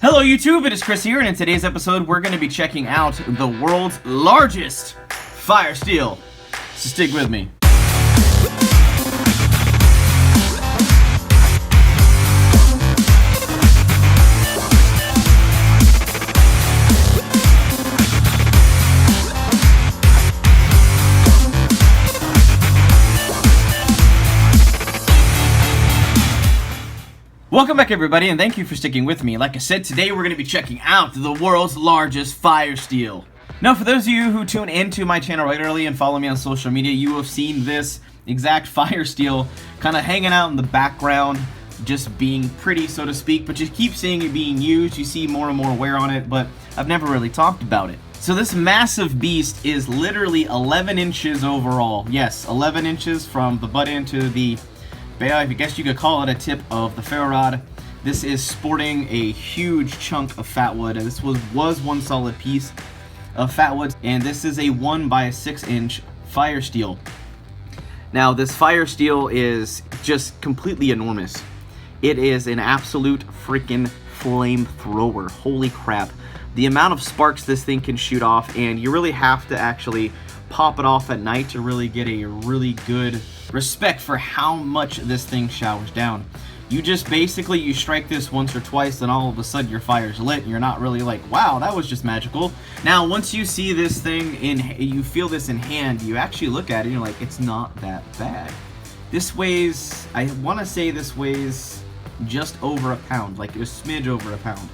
Hello YouTube, it is Chris here, and in today's episode we're going to be checking out the world's largest fire steel. So stick with me. Welcome back everybody, and thank you for sticking with me. Like I said, today we're going to be checking out the world's largest fire steel. Now, for those of you who tune into my channel regularly and follow me on social media, you have seen this exact fire steel kind of hanging out in the background, just being pretty, so to speak, but you keep seeing it being used. You see more and more wear on it, but I've never really talked about it. So this massive beast is literally 11 inches overall. Yes, 11 inches from the butt end to the, I guess you could call it a tip of the ferro rod. This is sporting a huge chunk of fat wood. This was one solid piece of fat wood, and this is a 1 by 6 inch fire steel. Now this fire steel is just completely enormous. It is an absolute freaking flamethrower. Holy crap. The amount of sparks this thing can shoot off, and you really have to actually pop it off at night to really get a really good respect for how much this thing showers down. You just basically, you strike this once or twice and all of a sudden your fire's lit and you're not really like, wow, that was just magical. Now once you see this thing you feel this in hand, you actually look at it and you're like, it's not that bad. This weighs, I want to say this weighs just over a pound, like a smidge over a pound.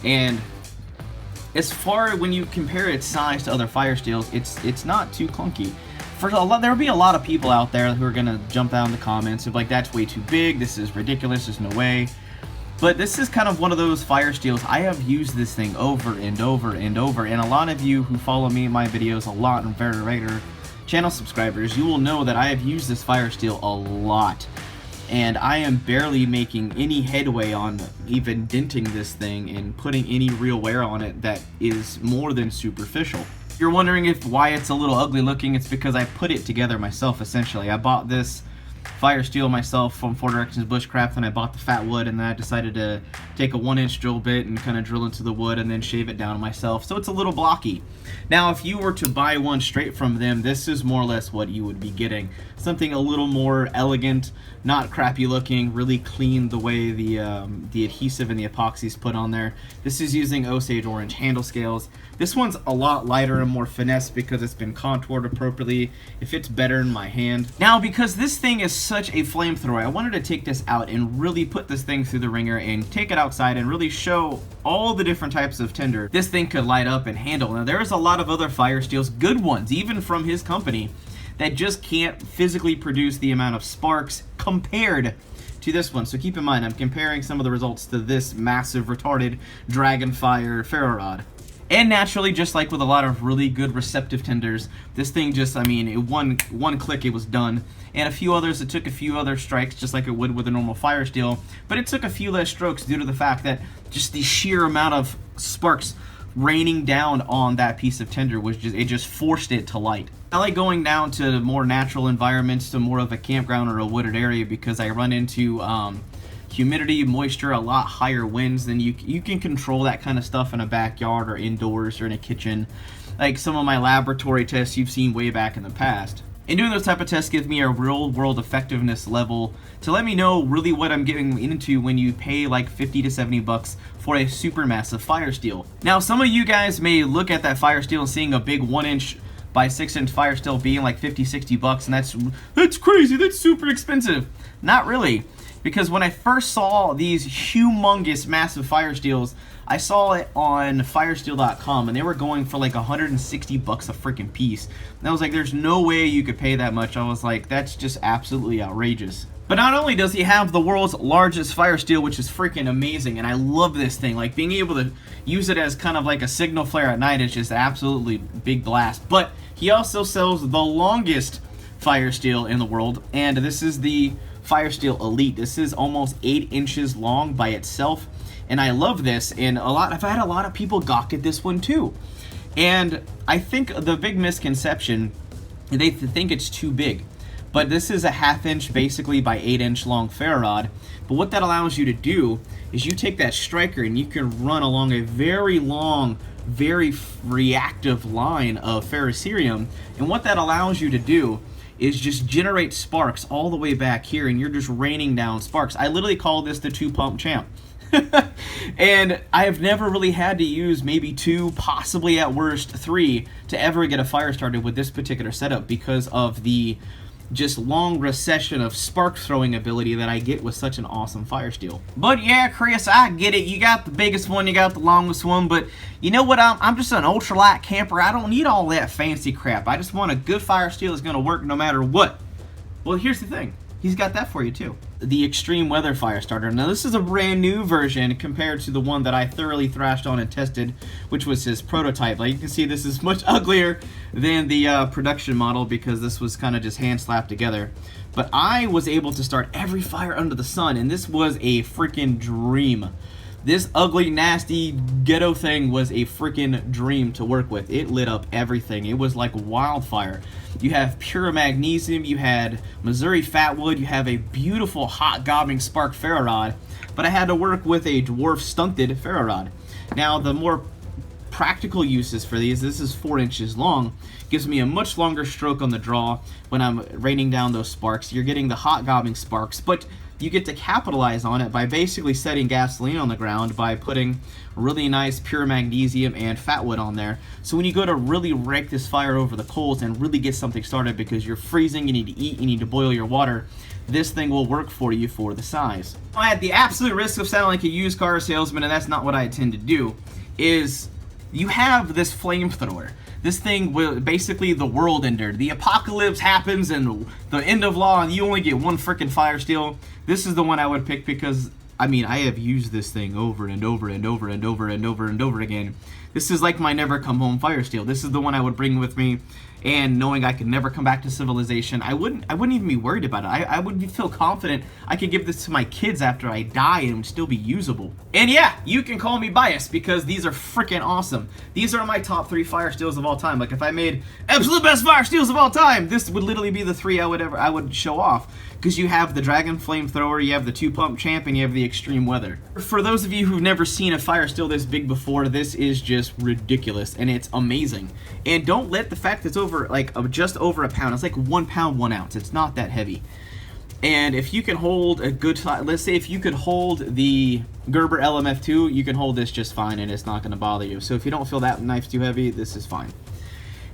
And as far when you compare its size to other fire steels, it's not too clunky. There'll be a lot of people out there who are gonna jump out in the comments of like, that's way too big, this is ridiculous, there's no way. But this is kind of one of those fire steels. I have used this thing over and over and over, and a lot of you who follow me in my videos a lot and very regular channel subscribers, you will know that I have used this fire steel a lot. And I am barely making any headway on even denting this thing and putting any real wear on it that is more than superficial. If you're wondering why it's a little ugly looking, it's because I put it together myself essentially. I bought this fire steel myself from 4 Directions Bushcraft, and I bought the fat wood, and then I decided to take a 1-inch drill bit and kind of drill into the wood and then shave it down myself, so it's a little blocky. Now if you were to buy one straight from them, this is more or less what you would be getting. Something a little more elegant, not crappy looking, really clean the way the adhesive and the epoxy is put on there. This is using Osage orange handle scales. This one's a lot lighter and more finesse because it's been contoured appropriately. It fits better in my hand. Now because this thing is such a flamethrower, I wanted to take this out and really put this thing through the ringer and take it outside and really show all the different types of tinder this thing could light up and handle. Now there's a lot of other fire steels, good ones, even from his company, that just can't physically produce the amount of sparks compared to this one. So keep in mind, I'm comparing some of the results to this massive retarded Dragonfire ferro rod. And naturally, just like with a lot of really good receptive tinders, this thing just, I mean, one click it was done. And a few others, it took a few other strikes just like it would with a normal fire steel, but it took a few less strokes due to the fact that just the sheer amount of sparks raining down on that piece of tinder was just forced it to light. I like going down to more natural environments, to more of a campground or a wooded area, because I run into humidity, moisture, a lot higher winds, than you can control that kind of stuff in a backyard or indoors or in a kitchen. Like some of my laboratory tests you've seen way back in the past. And doing those type of tests gives me a real world effectiveness level to let me know really what I'm getting into when you pay like 50 to 70 bucks for a super massive fire steel. Now some of you guys may look at that fire steel and seeing a big 1-inch by 6-inch fire steel being like 50, 60 bucks, and that's crazy, that's super expensive. Not really. Because when I first saw these humongous massive fire steels, I saw it on firesteel.com and they were going for like 160 bucks a freaking piece. And I was like, there's no way you could pay that much. I was like, that's just absolutely outrageous. But not only does he have the world's largest fire steel, which is freaking amazing, and I love this thing, like being able to use it as kind of like a signal flare at night is just absolutely big blast. But he also sells the longest fire steel in the world, and this is the Fire Steel Elite. This is almost 8 inches long by itself, and I love this, and I've had a lot of people gawk at this one too. And I think the big misconception, they think it's too big. But this is a 1/2 inch basically by 8 inch long ferro rod. But what that allows you to do is you take that striker and you can run along a very long, very reactive line of ferrocerium, and what that allows you to do is just generate sparks all the way back here, and you're just raining down sparks. I literally call this the 2-pump champ. And I have never really had to use maybe 2, possibly at worst 3, to ever get a fire started with this particular setup because of the just long recession of spark throwing ability that I get with such an awesome fire steel. But yeah, Chris, I get it. You got the biggest one, you got the longest one, but you know what? I'm just an ultralight camper. I don't need all that fancy crap. I just want a good fire steel that's going to work no matter what. Well, here's the thing. He's got that for you too. The Extreme Weather Firestarter. Now this is a brand new version compared to the one that I thoroughly thrashed on and tested, which was his prototype. Like you can see, this is much uglier than the production model because this was kind of just hand slapped together. But I was able to start every fire under the sun, and this was a freaking dream. This ugly, nasty, ghetto thing was a freaking dream to work with. It lit up everything. It was like wildfire. You have pure magnesium, you had Missouri fatwood, you have a beautiful hot gobbing spark ferro rod, but I had to work with a dwarf stunted ferro rod. Now the more practical uses for these, this is 4 inches long, gives me a much longer stroke on the draw when I'm raining down those sparks. You're getting the hot gobbing sparks, but you get to capitalize on it by basically setting gasoline on the ground by putting really nice pure magnesium and fatwood on there. So when you go to really rake this fire over the coals and really get something started because you're freezing, you need to eat, you need to boil your water, this thing will work for you for the size. At the absolute risk of sounding like a used car salesman, and that's not what I intend to do, is you have this flamethrower. This thing will basically the world ender. The apocalypse happens and the end of law and you only get one freaking fire steel. This is the one I would pick because, I mean, I have used this thing over and over and over and over and over and over again. This is like my never come home fire steel. This is the one I would bring with me, and knowing I could never come back to civilization, I wouldn't even be worried about it. I would feel confident I could give this to my kids after I die and it would still be usable. And yeah, you can call me biased because these are freaking awesome. These are my top 3 fire steels of all time. Like if I made absolute best fire steels of all time, this would literally be the 3 I would show off. Because you have the Dragon Flamethrower, you have the 2-pump champ, and you have the Extreme Weather. For those of you who've never seen a fire steel this big before, this is just ridiculous, and it's amazing. And don't let the fact that it's over, like, just over a pound, it's like 1 pound, 1 ounce, it's not that heavy. And if you can hold a good, let's say if you could hold the Gerber LMF2, you can hold this just fine, and it's not going to bother you. So if you don't feel that knife's too heavy, this is fine.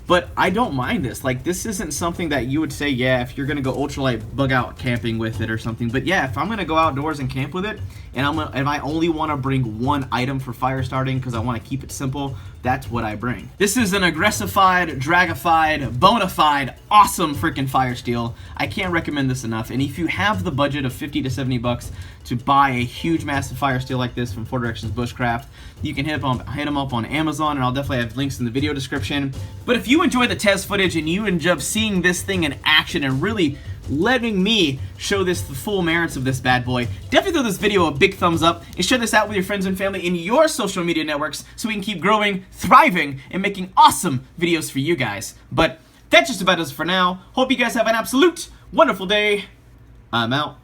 But I don't mind this. Like, this isn't something that you would say, yeah, if you're going to go ultralight bug out camping with it or something. But yeah, if I'm going to go outdoors and camp with it, and if I only want to bring one item for fire starting because I want to keep it simple, that's what I bring. This is an aggressified, dragified, bona fide, awesome freaking fire steel. I can't recommend this enough. And if you have the budget of 50 to 70 bucks to buy a huge, massive fire steel like this from 4 Directions Bushcraft, you can hit them up on Amazon, and I'll definitely have links in the video description. But if you enjoy the test footage and you enjoy seeing this thing in action and really letting me show this the full merits of this bad boy, definitely throw this video a big thumbs up and share this out with your friends and family in your social media networks so we can keep growing, thriving, and making awesome videos for you guys. But that's just about it for now. Hope you guys have an absolute wonderful day. I'm out.